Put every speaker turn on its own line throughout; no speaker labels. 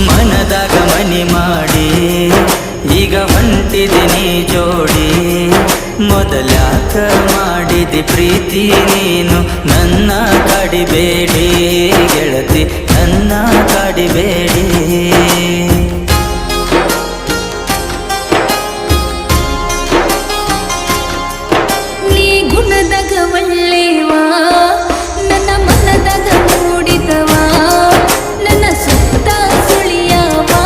ಮನದಾಗ ಮನಿ ಮಾಡಿ ಈಗ ಹೊಂಟಿದಿನಿ ಜೋಡಿ ಮೊದಲ್ಯಾಕ ಮಾಡಿದಿ ಪ್ರೀತಿ ನೀನು ನನ್ನ ಕಾಡಿಬೇಡಿ ಗೆಳತಿ ನನ್ನ ಕಾಡಿಬೇಡಿ
ನೀ ಗುಣದಾಗ ಒಳ್ಳೆವಾ ನನ್ನ ಮನದಾಗ ಮೂಡಿದವಾ ನನ್ನ ಸುತ್ತ ಸುಳಿಯವಾ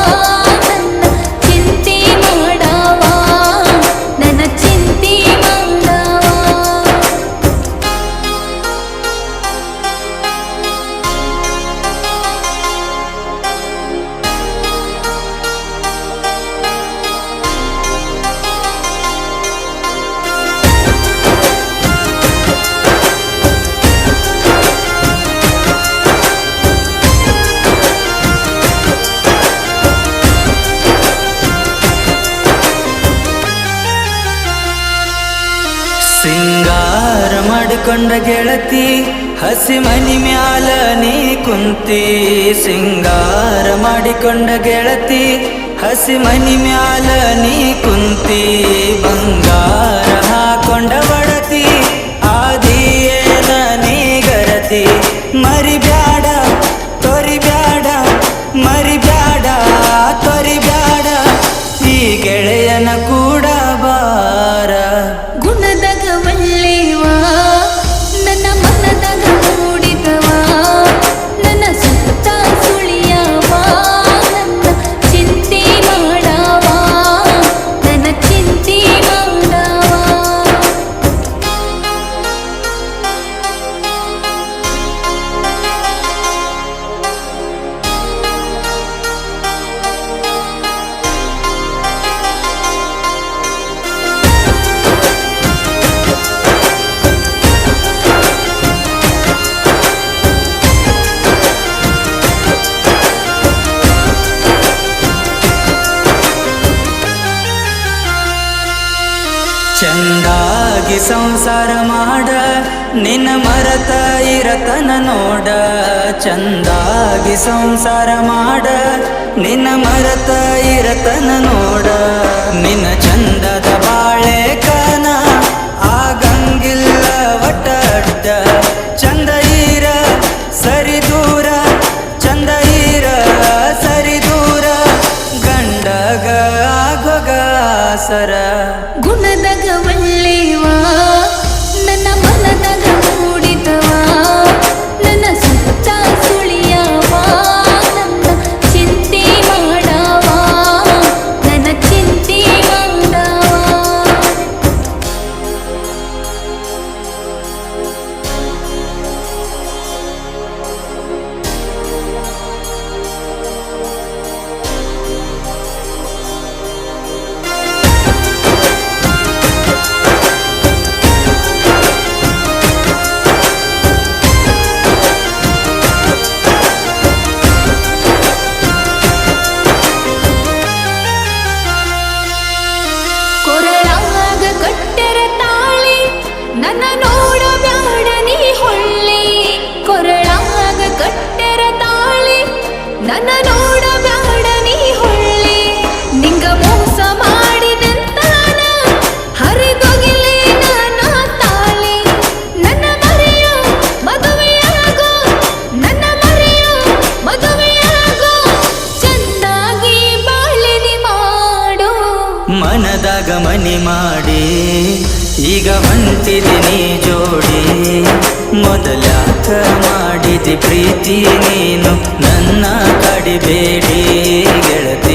ನನ್ನ ಚಿಂತೆ ಮಾಡವಾ ನನ್ನ ಚಿಂತೆ ಮಾಡವಾ
ಸಿಂಗಾರ ಮಾಡಿಕೊಂಡ ಗೆಳತಿ ಹಸಿ ಮನಿ ಮ್ಯಾಲ ನೀ ಕುಂತಿ ಸಿಂಗಾರ ಮಾಡಿಕೊಂಡ ಗೆಳತಿ ಹಸಿ ಮನಿ ಮ್ಯಾಲ ನೀ ಕುಂತಿ ಬಂಗಾರ ಹಾಕೊಂಡ ಬಡತಿ ಆದಿಯೇನ ನೀ ಗರತಿ ಮರಿಬ್ಯಾಡ ತೊರಿಬ್ಯಾಡ ಮರಿಬ್ಯಾಡ ತೊರಿಬ್ಯಾಡ ಈ ಗೆಳೆಯನ ಕೂಡ ಬಾರ
ಗುಣದಾಗ ಒಳ್ಳೆವಾ ನನ್ನ ಮನದಾಗ ಮೂಡಿದವಾ ನನ್ನ ಸುತ್ತ ಸುಳಿಯವಾ ನನ್ನ ಚಿಂತೆ ಮಾಡವಾ ನನ್ನ ಚಿಂತೆ ಮಾಡವಾ
ಚಂದಾಗಿ ಸಂಸಾರ ಮಾಡ ನಿನ್ನ ಮರತ ಇರತನ ನೋಡ ಚಂದಾಗಿ ಸಂಸಾರ ಮಾಡ ನಿನ್ನ ಮರತ ಇರತನ ನೋಡ ನಿನ್ನ ಚಂದದ ಬಾಳೆಕನ ಆಗಂಗಿಲ್ಲ ಒಟ್ಟ ಅಡ್ಡ ಚಂದ ಈರ ಸರಿ ದೂರ ಚಂದ ಈರ ಸರಿ ದೂರ ಗಂಡಗ ಆಗೋಗಾಸರ
ಗುಣದಾಗ ಒಳ್ಳೆವಾ ನನ್ನ ಮನದಾಗ ಮೂಡಿದವಾ ನನ್ನ ಸುತ್ತ ಸುಳಿಯವಾ ನನ್ನ ಚಿಂತೆ ಮಾಡವಾ ನನ್ನ ಚಿಂತೆ ಮಾಡವಾ ಕೊರಳಾಗ ಕಟ್ಟೆರ ತಾಳಿ ನನ್ನ ನೋಡಬ್ಯಾಡ ನೀ ಹೊಳ್ಳಿ ಕೊರಳಾಗ ಕಟ್ಟೆರ ತಾಳಿ ನನ್ನ ನೋಡಬ್ಯಾಡ ನೀ ಹೊಳ್ಳಿ ನಿಂಗ ಮೋಸ ಮಾಡಿದಂತಾನ ಹರಿದೊಗಿಲಿ ನನ್ನ ತಾಳಿ ನನ್ನ ಮರೆಯೋ ಮದುವೆಯಾಗೋ ನನ್ನ ಮರೆಯೋ ಮದುವೆಯಾಗೋ ಚಂದಾಗಿ ಬಾಳಿನಿ ಮಾಡು
ಮನದಾಗ ಮನಿ ಮಾಡಿ ಈಗ ಹೊಂಟಿದಿನಿ ಜೋಡಿ ಮೊದಲ್ಯಾಕ ಮಾಡಿದಿ ಪ್ರೀತಿ ನೀನು ನನ್ನ ಕಾಡಿಬೇಡಿ ಗೆಳತಿ